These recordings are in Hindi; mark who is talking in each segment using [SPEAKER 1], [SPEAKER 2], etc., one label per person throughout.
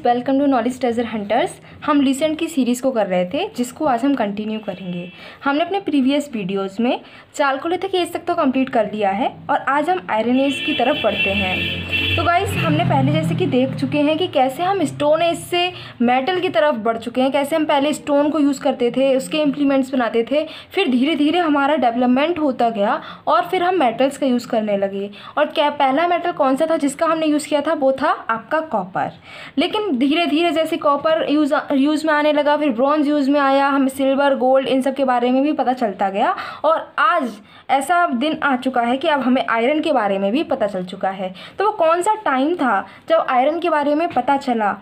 [SPEAKER 1] Welcome to knowledge treasure hunters. हम रिसेंट की सीरीज़ को कर रहे थे जिसको आज हम कंटिन्यू करेंगे। हमने अपने प्रीवियस वीडियोस में चालकोलिथिक एज तक तो कंप्लीट कर लिया है और आज हम आयरन एज की तरफ बढ़ते हैं। तो गाइस हमने पहले जैसे कि देख चुके हैं कि कैसे हम स्टोन एज से मेटल की तरफ बढ़ चुके हैं, कैसे हम पहले स्टोन को यूज़ करते थे, उसके इम्प्लीमेंट्स बनाते थे, फिर धीरे धीरे हमारा डेवलपमेंट होता गया और फिर हम मेटल्स का यूज़ करने लगे। और क्या पहला मेटल कौन सा था जिसका हमने यूज़ किया था? वो था आपका कॉपर। लेकिन धीरे धीरे जैसे कॉपर यूज़ में आने लगा, फिर ब्रॉन्ज यूज़ में आया, हमें सिल्वर, गोल्ड इन सब के बारे में भी पता चलता गया और आज ऐसा दिन आ चुका है कि अब हमें आयरन के बारे में भी पता चल चुका है। तो वो कौन सा टाइम था जब आयरन के बारे में पता चला?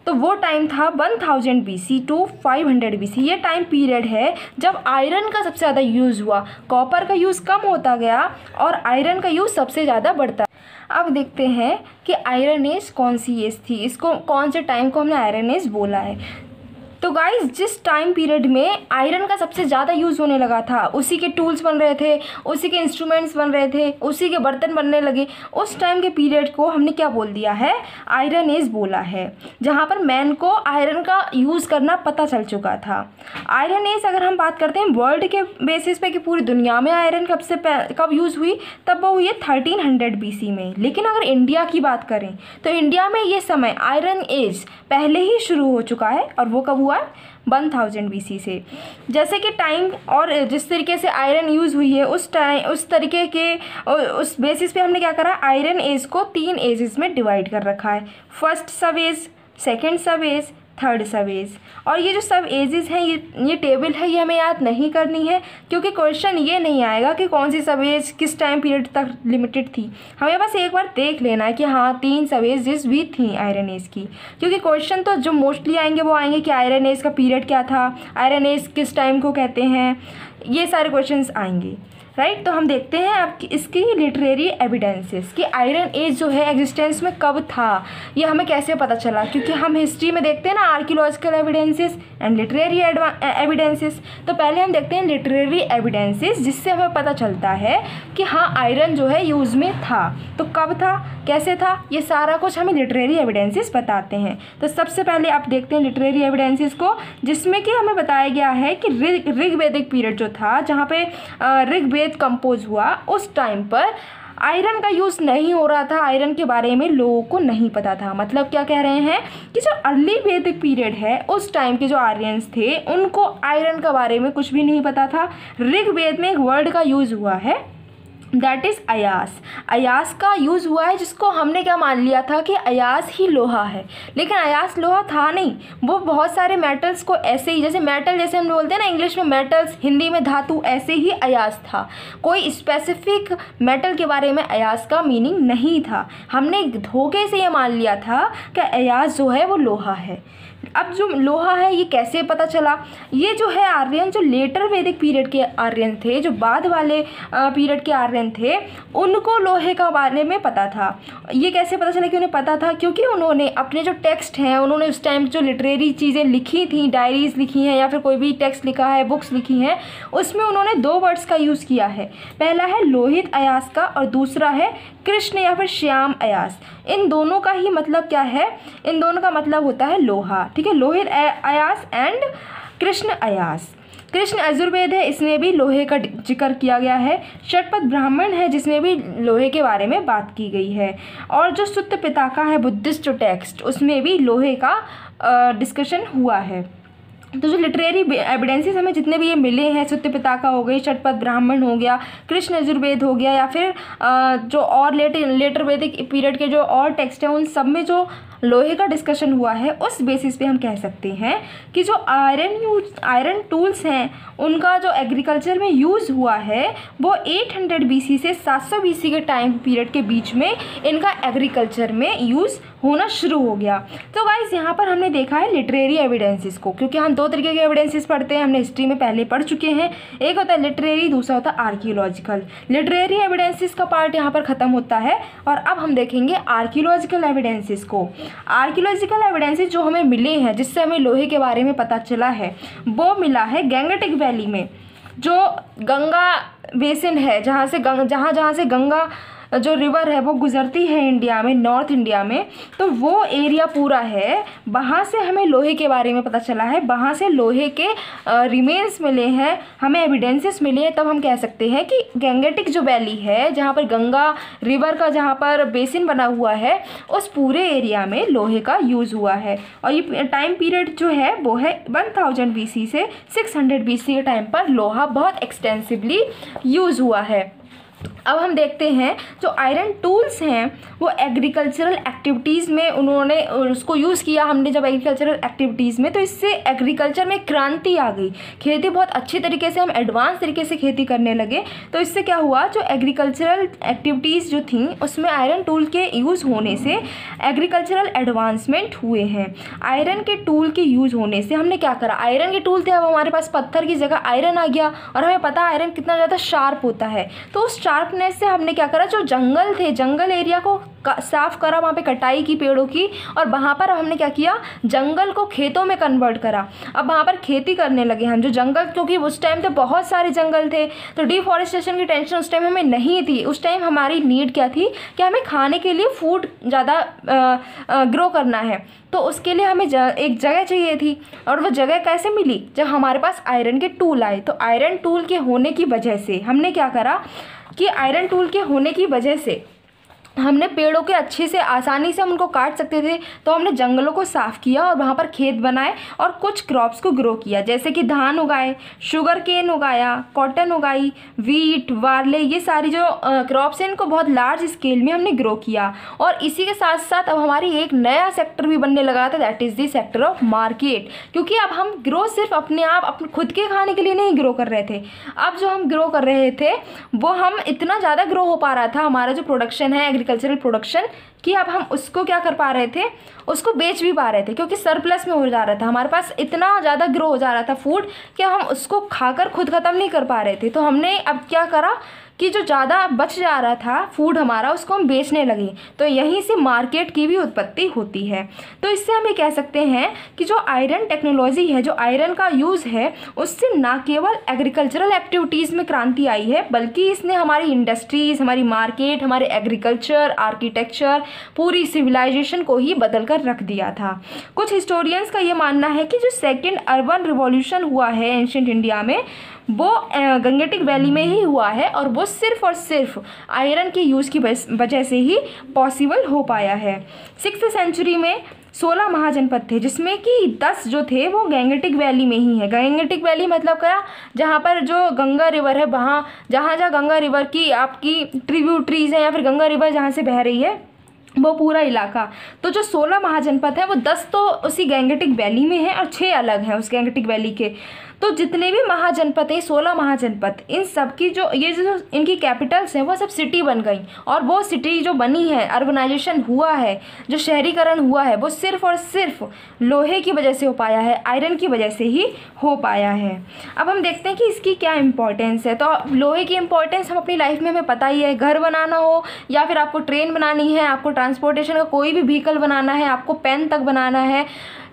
[SPEAKER 1] तो वो टाइम था 1000 BC टू 500 BC। ये टाइम पीरियड है जब आयरन का सबसे ज़्यादा यूज़ हुआ, कॉपर का यूज़ कम होता गया और आयरन का यूज़ सबसे ज़्यादा बढ़ता। अब देखते हैं कि आयरन एज कौन सी एज थी, इसको कौन से टाइम को हमने आयरन एज बोला है। तो गाइस जिस टाइम पीरियड में आयरन का सबसे ज़्यादा यूज़ होने लगा था, उसी के टूल्स बन रहे थे, उसी के इंस्ट्रूमेंट्स बन रहे थे, उसी के बर्तन बनने लगे, उस टाइम के पीरियड को हमने क्या बोल दिया है? आयरन एज बोला है, जहाँ पर मैन को आयरन का यूज़ करना पता चल चुका था। आयरन एज अगर हम बात करते हैं वर्ल्ड के बेसिस पे कि पूरी दुनिया में आयरन कब यूज़ हुई, तब वो हुई है 1300 BC में। लेकिन अगर इंडिया की बात करें तो इंडिया में ये समय आयरन एज पहले ही शुरू हो चुका है और वो कब हुआ? 1000 BC से। जैसे कि टाइम और जिस तरीके से आयरन यूज़ हुई है उस तरीके के उस बेसिस पे हमने क्या करा? आयरन एज को 3 एजेस में डिवाइड कर रखा है। फर्स्ट सब एज, सेकेंड सब एज, थर्ड सब एज। और ये जो सब एजेस हैं ये टेबल है, ये हमें याद नहीं करनी है क्योंकि क्वेश्चन ये नहीं आएगा कि कौन सी सब एज किस टाइम पीरियड तक लिमिटेड थी। हमें बस एक बार देख लेना है कि हाँ 3 सब एजेस भी थी आयरन एज की, क्योंकि क्वेश्चन तो जो मोस्टली आएंगे वो आएंगे कि आयरन एज का पीरियड क्या था, आयरन एज किस टाइम को कहते हैं, ये सारे क्वेश्चन आएंगे, राइट। तो हम देखते हैं अब इसकी लिटरेरी एविडेंसेस कि आयरन एज जो है एग्जिस्टेंस में कब था, ये हमें कैसे पता चला? क्योंकि हम हिस्ट्री में देखते हैं ना archaeological evidences and literary evidences. तो पहले हम देखते हैं लिटरेरी एविडेंसेस, जिससे हमें पता चलता है कि हाँ आयरन जो है यूज़ में था। तो कब था, कैसे था, ये सारा कुछ हमें लिटरेरी एविडेंसेस बताते हैं। तो सबसे पहले आप देखते हैं लिटरेरी एविडेंसेस को, जिसमें कि हमें बताया गया है कि ऋग्वेदिक पीरियड जो था, जहाँ पे ऋग्वेद कंपोज हुआ, उस टाइम पर आयरन का यूज़ नहीं हो रहा था। आयरन के बारे में लोगों को नहीं पता था। मतलब क्या कह रहे हैं कि जो अर्ली वैदिक पीरियड है उस टाइम के जो आर्यंस थे उनको आयरन के बारे में कुछ भी नहीं पता था। ऋग्वेद में एक वर्ड का यूज़ हुआ है, दैट इज़ अयास। अयास का यूज़ हुआ है, जिसको हमने क्या मान लिया था कि अयास ही लोहा है, लेकिन अयास लोहा था नहीं। वो बहुत सारे मेटल्स को ऐसे ही, जैसे मेटल जैसे हम बोलते हैं ना इंग्लिश में मेटल्स, हिंदी में धातु, ऐसे ही अयास था। कोई स्पेसिफिक मेटल के बारे में अयास का मीनिंग नहीं था। हमने धोखे से ये मान लिया था कि अयास जो है वो लोहा है। अब जो लोहा है ये कैसे पता चला? ये जो है आर्यन जो लेटर वैदिक पीरियड के आर्यन थे, जो बाद वाले पीरियड के आर्यन थे, उनको लोहे का बारे में पता था। ये कैसे पता चला कि उन्हें पता था? क्योंकि उन्होंने अपने जो टेक्स्ट हैं, उन्होंने उस टाइम जो लिटरेरी चीज़ें लिखी थी, डायरीज लिखी हैं या फिर कोई भी टेक्स्ट लिखा है, बुक्स लिखी हैं, उसमें उन्होंने 2 वर्ड्स का यूज़ किया है। पहला है लोहित अयास का और दूसरा है कृष्ण या फिर श्याम अयास। इन दोनों का ही मतलब क्या है? इन दोनों का मतलब होता है लोहा, ठीक है। लोहित अयास एंड कृष्ण अयास। कृष्ण यजुर्वेद है, इसमें भी लोहे का जिक्र किया गया है। षटपथ ब्राह्मण है, जिसमें भी लोहे के बारे में बात की गई है। और जो सुत्त पिताका है बुद्धिस्ट जो टेक्स्ट, उसमें भी लोहे का डिस्कशन हुआ है। तो जो लिटरेरी एविडेंसेस हमें जितने भी ये मिले हैं, सुत्त पिताका हो गई, षटपथ ब्राह्मण हो गया, कृष्ण यजुर्वेद हो गया, या फिर जो और लेटर वैदिक पीरियड के जो और टेक्स्ट हैं, उन सब में जो लोहे का डिस्कशन हुआ है, उस बेसिस पे हम कह सकते हैं कि जो आयरन टूल्स हैं उनका जो एग्रीकल्चर में यूज़ हुआ है वो 800 BC से 700 BC के टाइम पीरियड के बीच में इनका एग्रीकल्चर में यूज़ होना शुरू हो गया। तो गाइस यहाँ पर हमने देखा है लिटरेरी एविडेंसेस को, क्योंकि हम 2 तरीके के एविडेंसेस पढ़ते हैं, हमने हिस्ट्री में पहले पढ़ चुके हैं। एक होता है लिटरेरी, दूसरा होता है आर्कियोलॉजिकल। लिटरेरी एविडेंसेस का पार्ट यहाँ पर ख़त्म होता है और अब हम देखेंगे आर्कियोलॉजिकल एविडेंसेस को। आर्कियोलॉजिकल एविडेंसेस जो हमें मिले हैं, जिससे हमें लोहे के बारे में पता चला है, वो मिला है गैंगटिक वैली में, जो गंगा बेसिन है, जहाँ से गंगा जो रिवर है वो गुजरती है इंडिया में, नॉर्थ इंडिया में, तो वो एरिया पूरा है, वहाँ से हमें लोहे के बारे में पता चला है, वहाँ से लोहे के रिमेन्स मिले हैं, हमें एविडेंसेस मिले हैं। तब हम कह सकते हैं कि गंगेटिक जो वैली है, जहाँ पर गंगा रिवर का जहाँ पर बेसिन बना हुआ है, उस पूरे एरिया में लोहे का यूज़ हुआ है। और ये टाइम पीरियड जो है वो है 1000 BC से 600 BC के टाइम पर लोहा बहुत एक्सटेंसिवली यूज़ हुआ है। अब हम देखते हैं जो आयरन टूल्स हैं वो एग्रीकल्चरल एक्टिविटीज़ में उन्होंने उसको यूज़ किया। हमने जब एग्रीकल्चरल एक्टिविटीज़ में, तो इससे एग्रीकल्चर में क्रांति आ गई, खेती बहुत अच्छी तरीके से, हम एडवांस तरीके से खेती करने लगे। तो इससे क्या हुआ, जो एग्रीकल्चरल एक्टिविटीज़ जो थी उसमें आयरन टूल के यूज़ होने से एग्रीकल्चरल एडवांसमेंट हुए हैं। आयरन के टूल के यूज़ होने से हमने क्या करा, आयरन के टूल थे, अब हमारे पास पत्थर की जगह आयरन आ गया, और हमें पता है आयरन कितना ज़्यादा शार्प होता है। तो उस शार्पनेस से हमने क्या करा, जो जंगल थे, जंगल एरिया को साफ करा, वहाँ पे कटाई की पेड़ों की, और वहाँ पर हमने क्या किया, जंगल को खेतों में कन्वर्ट करा। अब वहाँ पर खेती करने लगे हम, जो जंगल, क्योंकि उस टाइम तो बहुत सारे जंगल थे, तो डिफॉरेस्टेशन की टेंशन उस टाइम हमें नहीं थी। उस टाइम हमारी नीड क्या थी कि हमें खाने के लिए फूड ज़्यादा ग्रो करना है, तो उसके लिए हमें एक जगह चाहिए थी। और वो जगह कैसे मिली, जब हमारे पास आयरन के टूल आए। तो आयरन टूल के होने की वजह से हमने क्या करा कि आयरन टूल के होने की वजह से हमने पेड़ों के अच्छे से, आसानी से हम उनको काट सकते थे, तो हमने जंगलों को साफ़ किया और वहाँ पर खेत बनाए और कुछ क्रॉप्स को ग्रो किया, जैसे कि धान उगाए, शुगर केन उगाया, कॉटन उगाई, वीट, बार्ले, ये सारी जो क्रॉप्स हैं इनको बहुत लार्ज स्केल में हमने ग्रो किया। और इसी के साथ साथ अब हमारी एक नया सेक्टर भी बनने लगा था, that is the sector of market. क्योंकि अब हम ग्रो सिर्फ अपने आप, अपने खुद के खाने के लिए नहीं ग्रो कर रहे थे, अब जो हम ग्रो कर रहे थे वो हम इतना ज़्यादा ग्रो हो पा रहा था, हमारा जो प्रोडक्शन है एग्रीकल्चरल प्रोडक्शन, कि अब हम उसको क्या कर पा रहे थे, उसको बेच भी पा रहे थे, क्योंकि सरप्लस में हो जा रहा था, हमारे पास इतना ज़्यादा ग्रो हो जा रहा था फूड कि हम उसको खाकर खुद ख़त्म नहीं कर पा रहे थे। तो हमने अब क्या करा कि जो ज़्यादा बच जा रहा था फूड हमारा, उसको हम बेचने लगे। तो यहीं से मार्केट की भी उत्पत्ति होती है। तो इससे हम ये कह सकते हैं कि जो आयरन टेक्नोलॉजी है, जो आयरन का यूज़ है, उससे ना केवल एग्रीकल्चरल एक्टिविटीज़ में क्रांति आई है, बल्कि इसने हमारी इंडस्ट्रीज़, हमारी मार्केट, हमारे एग्रीकल्चर, आर्किटेक्चर, पूरी सिविलाइजेशन को ही बदल कर रख दिया था। कुछ हिस्टोरियंस का ये मानना है कि जो सेकेंड अर्बन रिवॉल्यूशन हुआ है एंशिएंट इंडिया में, वो गंगेटिक वैली में ही हुआ है, और वो सिर्फ और सिर्फ आयरन के यूज़ की वजह से ही पॉसिबल हो पाया है। 6th सेंचुरी में 16 महाजनपद थे, जिसमें कि 10 जो थे वो गंगेटिक वैली में ही है। गंगेटिक वैली मतलब क्या, जहाँ पर जो गंगा रिवर है, वहाँ जहाँ गंगा रिवर की आपकी ट्रिब्यूटरीज हैं, या फिर गंगा रिवर जहाँ से बह रही है, वो पूरा इलाका। तो जो 16 महाजनपद हैं वो 10 तो उसी गंगेटिक वैली में हैं और 6 अलग हैं उस गंगेटिक वैली के। तो जितने भी महाजनपद हैं, 16 महाजनपद, इन सब की जो इनकी कैपिटल्स हैं वो सब सिटी बन गई। और वो सिटी जो बनी है, अर्बनाइजेशन हुआ है, जो शहरीकरण हुआ है, वो सिर्फ और सिर्फ लोहे की वजह से हो पाया है, आयरन की वजह से ही हो पाया है। अब हम देखते हैं कि इसकी क्या इम्पोर्टेंस है। तो लोहे की इम्पोर्टेंस हम अपनी लाइफ में हमें पता ही है, घर बनाना हो या फिर आपको ट्रेन बनानी है, आपको ट्रांसपोर्टेशन का कोई भी व्हीकल बनाना है, आपको पेन तक बनाना है,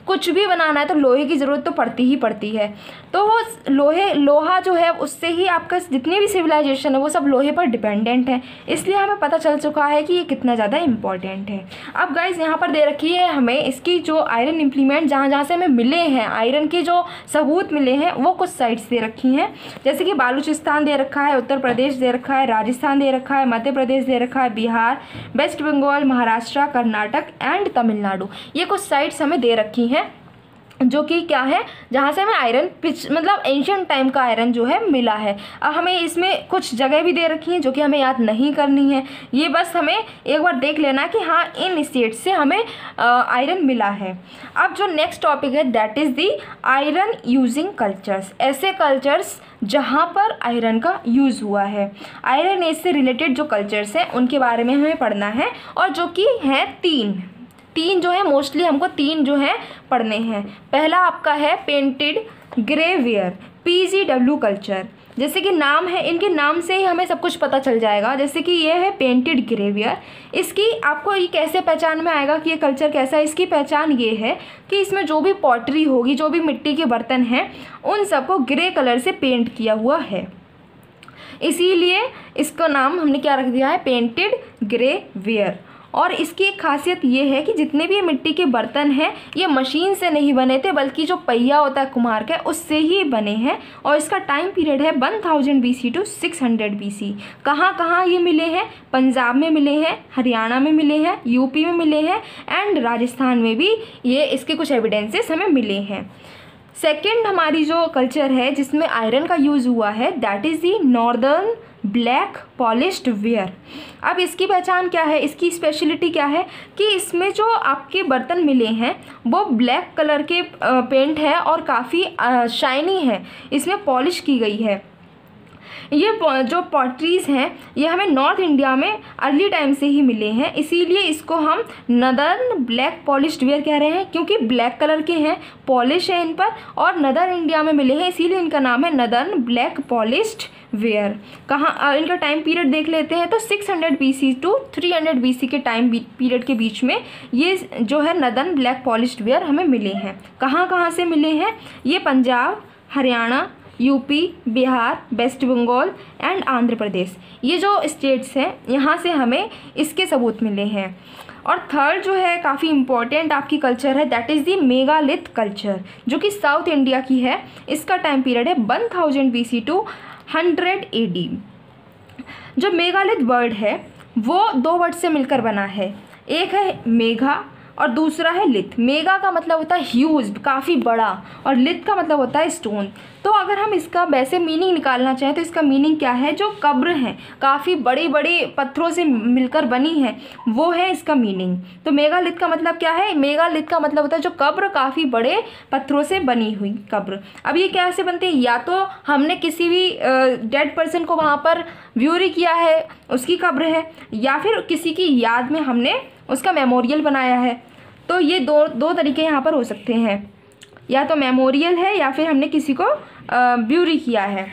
[SPEAKER 1] कुछ भी बनाना है, तो लोहे की ज़रूरत तो पड़ती ही पड़ती है। तो वो लोहा जो है, उससे ही आपका जितनी भी सिविलाइजेशन है वो सब लोहे पर डिपेंडेंट है। इसलिए हमें पता चल चुका है कि ये कितना ज़्यादा इम्पॉर्टेंट है। अब गाइज़ यहाँ पर दे रखी है हमें इसकी जो आयरन इम्प्लीमेंट जहाँ जहाँ से हमें मिले हैं, आयरन के जो सबूत मिले हैं, वो कुछ साइट्स दे रखी हैं। जैसे कि बालूचिस्तान दे रखा है, उत्तर प्रदेश दे रखा है, राजस्थान दे रखा है, मध्य प्रदेश दे रखा है, बिहार, वेस्ट बंगाल, महाराष्ट्र, कर्नाटक एंड तमिलनाडु। ये कुछ साइट्स हमें दे रखी हैं जो कि क्या है, जहाँ से हमें आयरन मतलब एंशिएंट टाइम का आयरन जो है मिला है। अब हमें इसमें कुछ जगह भी दे रखी हैं जो कि हमें याद नहीं करनी है, ये बस हमें एक बार देख लेना है कि हाँ इन स्टेट से हमें आयरन मिला है। अब जो नेक्स्ट टॉपिक है that is the iron using cultures, ऐसे कल्चर्स जहाँ पर आयरन का यूज़ हुआ है। आयरन एज से रिलेटेड जो कल्चर्स हैं उनके बारे में हमें पढ़ना है, और जो कि हैं तीन जो है, मोस्टली हमको 3 जो है पढ़ने हैं। पहला आपका है पेंटेड ग्रेवियर, PGW कल्चर। जैसे कि नाम है, इनके नाम से ही हमें सब कुछ पता चल जाएगा। जैसे कि ये है पेंटेड ग्रेवियर, इसकी आपको ये कैसे पहचान में आएगा कि ये कल्चर कैसा है। इसकी पहचान ये है कि इसमें जो भी पॉटरी होगी, जो भी मिट्टी के बर्तन हैं, उन सबको ग्रे कलर से पेंट किया हुआ है। इसीलिए इसका नाम हमने क्या रख दिया है, पेंटेड ग्रेवेयर। और इसकी एक खासियत ये है कि जितने भी ये मिट्टी के बर्तन हैं ये मशीन से नहीं बने थे, बल्कि जो पहिया होता है कुम्हार का उससे ही बने हैं। और इसका टाइम पीरियड है 1000 BC टू 600 BC। कहाँ कहाँ ये मिले हैं, पंजाब में मिले हैं, हरियाणा में मिले हैं, यूपी में मिले हैं एंड राजस्थान में भी ये इसके कुछ एविडेंसेस हमें मिले हैं। सेकेंड हमारी जो कल्चर है जिसमें आयरन का यूज़ हुआ है that is the northern black polished where. अब इसकी पहचान क्या है, इसकी स्पेशलिटी क्या है कि इसमें जो आपके बर्तन मिले हैं वो ब्लैक कलर के पेंट है और काफ़ी शाइनी है, इसमें पॉलिश की गई है। ये जो पॉटरीज़ हैं ये हमें नॉर्थ इंडिया में अर्ली टाइम से ही मिले हैं, इसीलिए इसको हम नदर्न ब्लैक पॉलिश्ड वेयर कह रहे हैं, क्योंकि ब्लैक कलर के हैं, पॉलिश है इन पर और नदर्न इंडिया में मिले हैं, इसीलिए इनका नाम है नदर्न ब्लैक पॉलिश्ड वेयर। कहाँ इनका टाइम पीरियड देख लेते हैं तो 600 BC टू 300 BC के टाइम पीरियड के बीच में ये जो है नदर्न ब्लैक पॉलिश्ड वेयर हमें मिले हैं। कहाँ कहाँ से मिले हैं, ये Punjab, Haryana, UP, Bihar, West Bengal and Andhra Pradesh, ये जो स्टेट्स हैं यहाँ से हमें इसके सबूत मिले हैं। और थर्ड जो है काफ़ी इम्पॉर्टेंट आपकी कल्चर है that is the megalith culture, जो कि साउथ इंडिया की है। इसका टाइम पीरियड है 1000 BC टू 100 AD। जो मेगालिथ वर्ड है वो 2 वर्ड से मिलकर बना है, एक है मेघा और दूसरा है लिथ। मेगा का मतलब होता है ह्यूज, काफ़ी बड़ा, और लिथ का मतलब होता है स्टोन। तो अगर हम इसका वैसे मीनिंग निकालना चाहें तो इसका मीनिंग क्या है, जो कब्र हैं काफ़ी बड़े बड़े पत्थरों से मिलकर बनी है, वो है इसका मीनिंग। तो मेगालिथ का मतलब क्या है, मेगालिथ का मतलब होता है जो कब्र काफ़ी बड़े पत्थरों से बनी हुई कब्र। अब ये कैसे बनते हैं, या तो हमने किसी भी डेड पर्सन को वहाँ पर व्यूरी किया है, उसकी कब्र है, या फिर किसी की याद में हमने उसका मेमोरियल बनाया है। तो ये दो तरीके यहाँ पर हो सकते हैं, या तो मेमोरियल है या फिर हमने किसी को ब्यूरी किया है।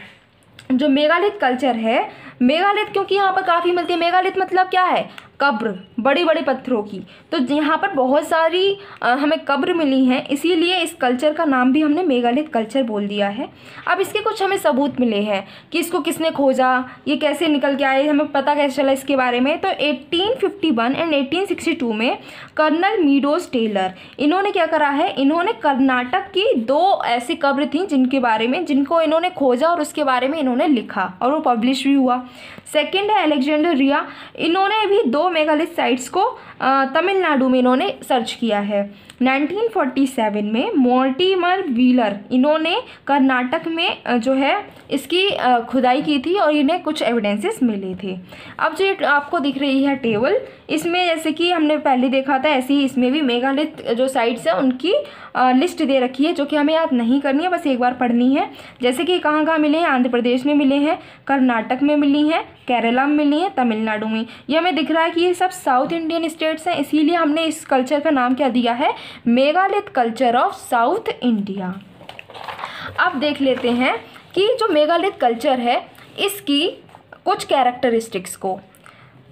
[SPEAKER 1] जो मेगालिथ कल्चर है, मेगालिथ क्योंकि यहाँ पर काफ़ी मिलती है, मेगालिथ मतलब क्या है, कब्र, बड़ी बड़ी पत्थरों की। तो यहाँ पर बहुत सारी हमें कब्र मिली हैं, इसीलिए इस कल्चर का नाम भी हमने मेगालिथ कल्चर बोल दिया है। अब इसके कुछ हमें सबूत मिले हैं कि इसको किसने खोजा, ये कैसे निकल के आए, हमें पता कैसे चला इसके बारे में। तो 1851 एंड 1862 में कर्नल मीडोज टेलर, इन्होंने क्या करा है, इन्होंने कर्नाटक की 2 ऐसी कब्र थी जिनके बारे में, जिनको इन्होंने खोजा और उसके बारे में इन्होंने लिखा और वो पब्लिश भी हुआ। सेकेंड है अलेक्जेंडर रिया, इन्होंने भी 2 मेगालिथ साइट्स को तमिलनाडु में इन्होंने सर्च किया है। 1947 में मॉर्टिमर व्हीलर, इन्होंने कर्नाटक में जो है इसकी खुदाई की थी और इन्हें कुछ एविडेंसेस मिले थे। अब जो आपको दिख रही है टेबल, इसमें जैसे कि हमने पहले देखा था ऐसे ही इसमें भी मेगालिथ जो साइट्स हैं उनकी लिस्ट दे रखी है, जो कि हमें याद नहीं करनी है, बस एक बार पढ़नी है। जैसे कि कहाँ कहाँ मिले हैं, आंध्र प्रदेश में मिले हैं, कर्नाटक में मिली हैं, केरला में मिली हैं, तमिलनाडु में। ये हमें दिख रहा है कि ये सब साउथ इंडियन स्टेट्स हैं, इसीलिए हमने इस कल्चर का नाम क्या दिया है, megalith culture of south India. अब देख लेते हैं कि जो मेगालिथ कल्चर है इसकी कुछ कैरेक्टरिस्टिक्स को।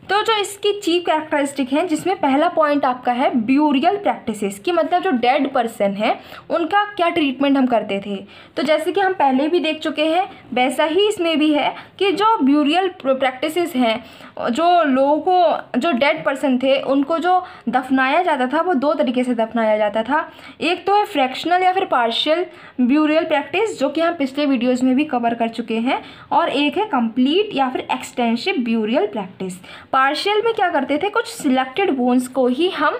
[SPEAKER 1] तो जो इसकी चीफ कैरेक्टरिस्टिक हैं, जिसमें पहला पॉइंट आपका है ब्यूरियल प्रैक्टिसेस की, मतलब जो डेड पर्सन है उनका क्या ट्रीटमेंट हम करते थे। तो जैसे कि हम पहले भी देख चुके हैं वैसा ही इसमें भी है कि जो ब्यूरियल प्रैक्टिसेस हैं, जो लोगों को, जो डेड पर्सन थे उनको जो दफनाया जाता था वो 2 तरीके से दफनाया जाता था। एक तो है फ्रैक्शनल या फिर पार्शियल ब्यूरियल प्रैक्टिस, जो कि हम पिछले वीडियोज़ में भी कवर कर चुके हैं, और एक है कंप्लीट या फिर एक्सटेंसिव ब्यूरियल प्रैक्टिस। पार्शियल में क्या करते थे, कुछ सिलेक्टेड बोन्स को ही हम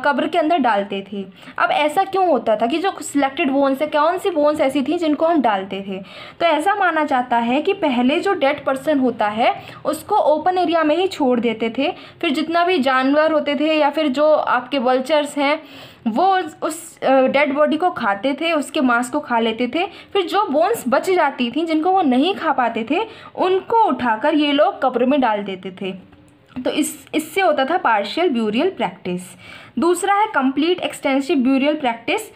[SPEAKER 1] कब्र के अंदर डालते थे। अब ऐसा क्यों होता था कि जो सिलेक्टेड बोन्स है, कौन सी बोन्स ऐसी थी जिनको हम डालते थे, तो ऐसा माना जाता है कि पहले जो डेड पर्सन होता है उसको ओपन एरिया में ही छोड़ देते थे, फिर जितना भी जानवर होते थे या फिर जो आपके वल्चर्स हैं वो उस डेड बॉडी को खाते थे, उसके मांस को खा लेते थे, फिर जो बोन्स बच जाती थी जिनको वो नहीं खा पाते थे उनको उठाकर ये लोग कब्र में डाल देते थे। तो इससे होता था पार्शियल ब्यूरियल प्रैक्टिस। दूसरा है कंप्लीट एक्सटेंसिव ब्यूरियल प्रैक्टिस।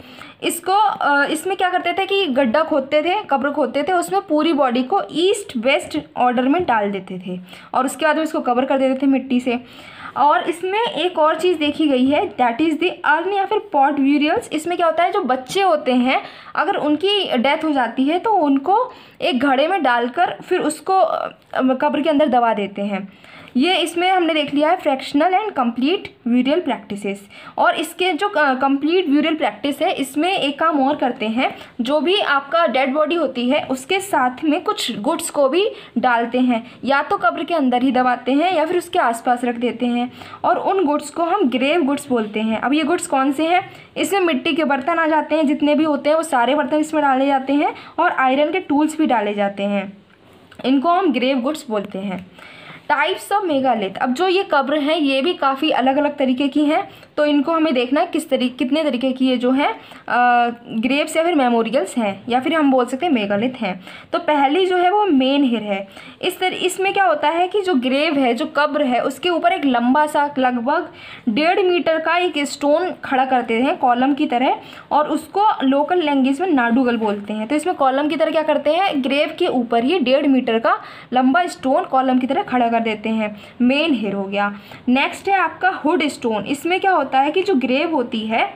[SPEAKER 1] इसमें क्या करते थे कि गड्ढा खोदते थे, कब्र खोदते थे, उसमें पूरी बॉडी को ईस्ट वेस्ट ऑर्डर में डाल देते थे और उसके बाद में इसको कवर कर देते थे मिट्टी से। और इसमें एक और चीज़ देखी गई है, दैट इज़ द अर्न या फिर पॉट ब्यूरियल्स। इसमें क्या होता है, जो बच्चे होते हैं अगर उनकी डेथ हो जाती है तो उनको एक घड़े में डालकर फिर उसको कब्र के अंदर दबा देते हैं। ये इसमें हमने देख लिया है fractional and complete burial practices. और इसके जो कंप्लीट ब्यूरियल प्रैक्टिस है, इसमें एक काम और करते हैं, जो भी आपका डेड बॉडी होती है उसके साथ में कुछ गुड्स को भी डालते हैं, या तो कब्र के अंदर ही दबाते हैं या फिर उसके आसपास रख देते हैं, और उन गुड्स को हम ग्रेव गुड्स बोलते हैं। अब ये गुड्स कौन से हैं, इसमें मिट्टी के बर्तन आ जाते हैं, जितने भी होते हैं वो सारे बर्तन इसमें डाले जाते हैं, और आयरन के टूल्स भी डाले जाते हैं। इनको हम ग्रेव गुड्स बोलते हैं। Types of megalith. अब जो ये कब्र हैं ये भी काफ़ी अलग अलग तरीके की हैं, तो इनको हमें देखना है कितने तरीके की ये जो है ग्रेव्स या फिर मेमोरियल्स हैं, या फिर हम बोल सकते हैं मेगालिथ हैं। तो पहली जो है वो मेनहिर है। इसमें क्या होता है कि जो ग्रेव है, जो कब्र है, उसके ऊपर एक लंबा सा लगभग 1.5 मीटर का एक स्टोन खड़ा करते हैं कॉलम की तरह, और उसको लोकल लैंग्वेज में नाडुगल बोलते हैं। तो इसमें कॉलम की तरह क्या करते हैं, ग्रेव के ऊपर ही 1.5 मीटर का लंबा स्टोन कॉलम की तरह खड़ा कर देते हैं। मेनहिर हो गया। नेक्स्ट है आपका हुड स्टोन। इसमें क्या होता है कि जो ग्रेव होती है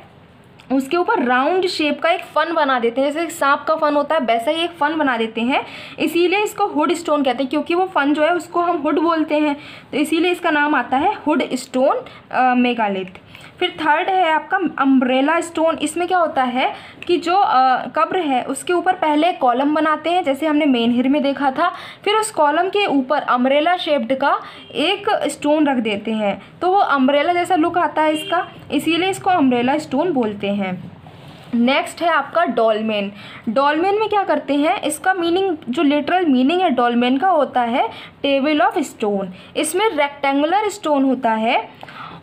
[SPEAKER 1] उसके ऊपर राउंड शेप का एक फन बना देते हैं, जैसे सांप का फन होता है वैसा ही एक फन बना देते हैं, इसीलिए इसको हुड स्टोन कहते हैं, क्योंकि वो फन जो है उसको हम हुड बोलते हैं, तो इसीलिए इसका नाम आता है हुड स्टोन मेगालिथ। फिर थर्ड है आपका अम्ब्रेला स्टोन। इसमें क्या होता है कि जो कब्र है उसके ऊपर पहले कॉलम बनाते हैं, जैसे हमने मेनहिर में देखा था, फिर उस कॉलम के ऊपर अम्ब्रेला शेप्ड का एक स्टोन रख देते हैं, तो वो अम्ब्रेला जैसा लुक आता है इसका, इसीलिए इसको अम्ब्रेला स्टोन बोलते हैं। नेक्स्ट है आपका डॉलमेन। डॉलमेन में क्या करते हैं, इसका मीनिंग जो लिटरल मीनिंग है डॉलमेन का होता है टेबल ऑफ स्टोन। इसमें रेक्टेंगुलर स्टोन होता है,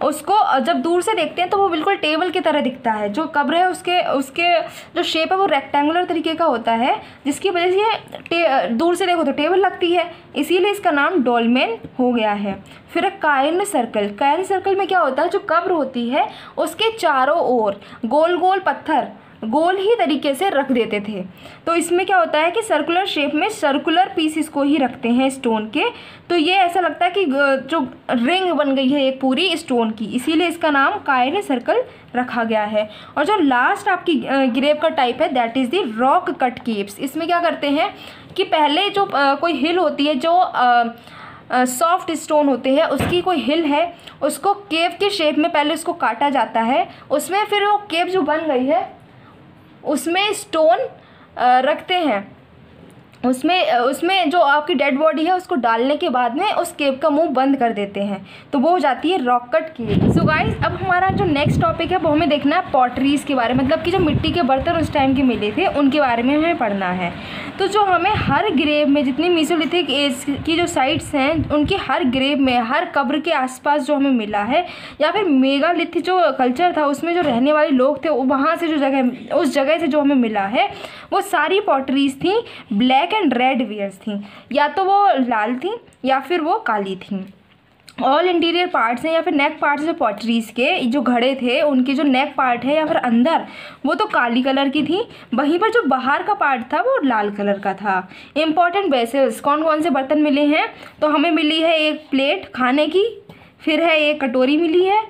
[SPEAKER 1] उसको जब दूर से देखते हैं तो वो बिल्कुल टेबल की तरह दिखता है। जो कब्र है उसके जो शेप है वो रेक्टेंगुलर तरीके का होता है, जिसकी वजह से ये दूर से देखो तो टेबल लगती है, इसीलिए इसका नाम डॉलमेन हो गया है। फिर कायर्न सर्कल। कायर्न सर्कल में क्या होता है, जो कब्र होती है उसके चारों ओर गोल गोल पत्थर गोल ही तरीके से रख देते थे, तो इसमें क्या होता है कि सर्कुलर शेप में सर्कुलर पीसीस को ही रखते हैं स्टोन के, तो ये ऐसा लगता है कि जो रिंग बन गई है एक पूरी स्टोन की, इसीलिए इसका नाम कायर्न सर्कल रखा गया है। और जो लास्ट आपकी ग्रेव का टाइप है that is the rock cut caves. इसमें क्या करते हैं कि पहले जो कोई हिल होती है, जो सॉफ्ट स्टोन होते हैं उसकी कोई हिल है, उसको केव के शेप में पहले उसको काटा जाता है, उसमें फिर वो केव जो बन गई है उसमें स्टोन रखते हैं, उसमें जो आपकी डेड बॉडी है उसको डालने के बाद में उस केव का मुंह बंद कर देते हैं, तो वो हो जाती है rock cut cave. So guys, अब हमारा जो नेक्स्ट टॉपिक है वो हमें देखना है पॉटरीज़ के बारे में, मतलब कि जो मिट्टी के बर्तन उस टाइम के मिले थे उनके बारे में हमें पढ़ना है। तो जो हमें हर ग्रेव में जितनी मेसोलिथिक एज की जो साइट्स हैं उनकी हर ग्रेव में, हर कब्र के आसपास जो हमें मिला है, या फिर मेगालिथ जो कल्चर था उसमें जो रहने वाले लोग थे वहाँ से जो जगह, उस जगह से जो हमें मिला है वो सारी पॉटरीज़ थी ब्लैक एंड रेड वेयर्स थी, या तो वो लाल थी या फिर वो काली थी। ऑल इंटीरियर पार्ट्स हैं या फिर नेक पार्ट्स जो पॉटरीज़ के जो घड़े थे उनके जो नेक पार्ट है या फिर अंदर वो तो काली कलर की थी, वहीं पर जो बाहर का पार्ट था वो लाल कलर का था। इंपॉर्टेंट वेसल्स, कौन कौन से बर्तन मिले हैं, तो हमें मिली है एक प्लेट खाने की, फिर है एक कटोरी मिली है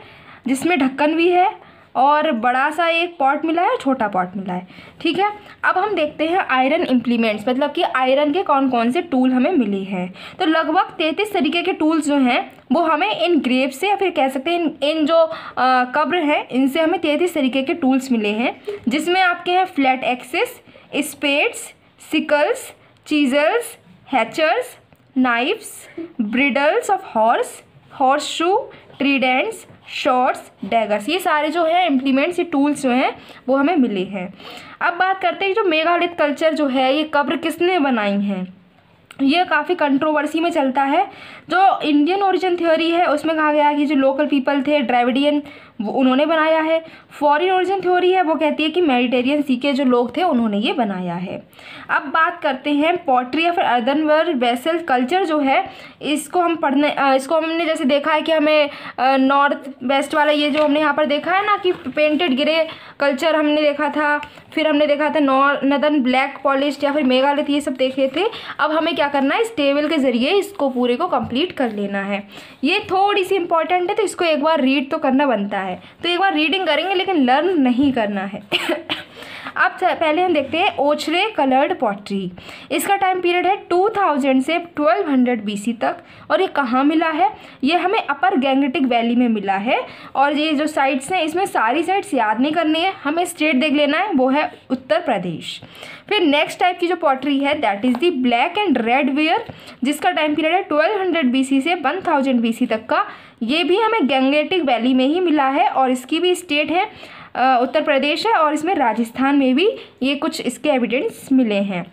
[SPEAKER 1] जिसमें ढक्कन भी है, और बड़ा सा एक पॉट मिला है, छोटा पॉट मिला है। ठीक है, अब हम देखते हैं आयरन इम्प्लीमेंट्स, मतलब कि आयरन के कौन कौन से टूल हमें मिले हैं। तो लगभग 33 तरीके के टूल्स जो हैं वो हमें इन ग्रेव से, या फिर कह सकते हैं इन जो कब्र है इनसे हमें 33 तरीके के टूल्स मिले हैं, जिसमें आपके हैं flat axes, spades, sickles, chisels, hatchets, knifes, bridles of horse shoe, tridents, shorts, daggers, ये सारे जो है इम्प्लीमेंट्स, ये टूल्स जो हैं वो हमें मिले हैं। अब बात करते हैं जो मेगालिथ कल्चर जो है ये कब्र किसने बनाई हैं। ये काफ़ी कंट्रोवर्सी में चलता है। जो इंडियन ओरिजिन थ्योरी है उसमें कहा गया कि जो लोकल पीपल थे ड्राविडियन वो उन्होंने बनाया है। फॉरेन ओरिजिन थ्योरी है, वो कहती है कि मेडिटेरियन सी के जो लोग थे उन्होंने ये बनाया है। अब बात करते हैं पॉटरी या फिर अर्दनवेयर वेसल कल्चर जो है, इसको हमने जैसे देखा है कि हमें नॉर्थ वेस्ट वाला ये जो हमने यहाँ पर देखा है ना कि पेंटेड ग्रे कल्चर हमने देखा था, फिर हमने देखा था नॉर्दर्न ब्लैक पॉलिश्ड या फिर मेगालिथ, ये सब देखे थे। अब हमें क्या करना है, इस टेबल के ज़रिए इसको पूरे को कंप्लीट कर लेना है। ये थोड़ी सी इंपॉर्टेंट है तो इसको एक बार रीड तो करना बनता है, तो एक बार रीडिंग करेंगे लेकिन लर्न नहीं करना है। अब पहले हम देखते हैं ओचरे कलर्ड पॉटरी। इसका टाइम पीरियड है 2000 से 1200 BC तक, और ये कहाँ मिला है, ये हमें अपर गैंगटिक वैली में मिला है। और ये जो साइट्स हैं इसमें सारी साइट्स याद नहीं करनी है, हमें स्टेट देख लेना है, वो है उत्तर प्रदेश। फिर नेक्स्ट टाइप की जो पॉटरी है that is the black and red ware, जिसका टाइम पीरियड है 1200 BC से 1000 BC तक का। ये भी हमें गैंगेटिक वैली में ही मिला है और इसकी भी स्टेट है उत्तर प्रदेश है, और इसमें राजस्थान में भी ये कुछ इसके एविडेंस मिले हैं।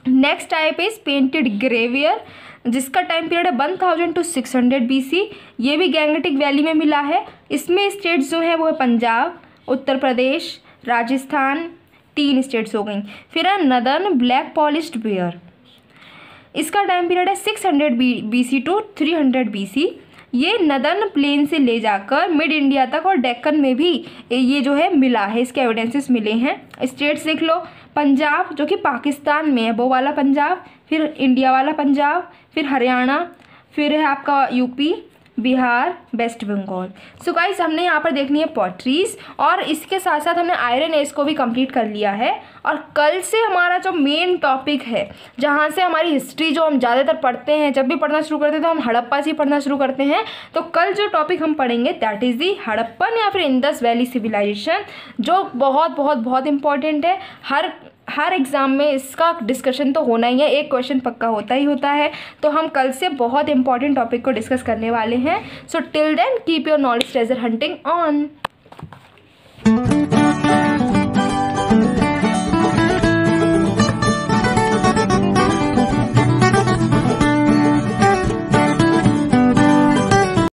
[SPEAKER 1] नेक्स्ट टाइप इज़ पेंटेड ग्रेवियर, जिसका टाइम पीरियड है 1000 to 600 BC। ये भी गैंगेटिक वैली में मिला है। इसमें स्टेट्स जो हैं वो है पंजाब, उत्तर प्रदेश, राजस्थान, 3 स्टेट्स हो गई। फिर है नदर्न ब्लैक पॉलिश्ड वेयर, इसका टाइम पीरियड है 600 BC to 300 BC। ये नदर्न प्लेन से ले जाकर मिड इंडिया तक और डेक्कन में भी ये जो है मिला है, इसके एविडेंसेस मिले हैं। स्टेट्स देख लो, पंजाब जो कि पाकिस्तान में है वो वाला पंजाब, फिर इंडिया वाला पंजाब, फिर हरियाणा, फिर है आपका UP, Bihar, West Bengal. So guys हमने यहाँ पर देखनी है पॉटरीज, और इसके साथ साथ हमने आयरन एज को भी कंप्लीट कर लिया है। और कल से हमारा जो मेन टॉपिक है, जहाँ से हमारी हिस्ट्री जो हम ज़्यादातर पढ़ते हैं, जब भी पढ़ना शुरू करते हैं तो हम हड़प्पा से ही पढ़ना शुरू करते हैं। तो कल जो टॉपिक हम पढ़ेंगे दैट इज़ दी हड़प्पन या फिर इंडस वैली सिविलाइजेशन, जो बहुत बहुत बहुत इंपॉर्टेंट है। हर एग्ज़ाम में इसका डिस्कशन तो होना ही है, एक क्वेश्चन पक्का होता ही होता है। तो हम कल से बहुत इंपॉर्टेंट टॉपिक को डिस्कस करने वाले हैं। So till then keep your knowledge treasure hunting on.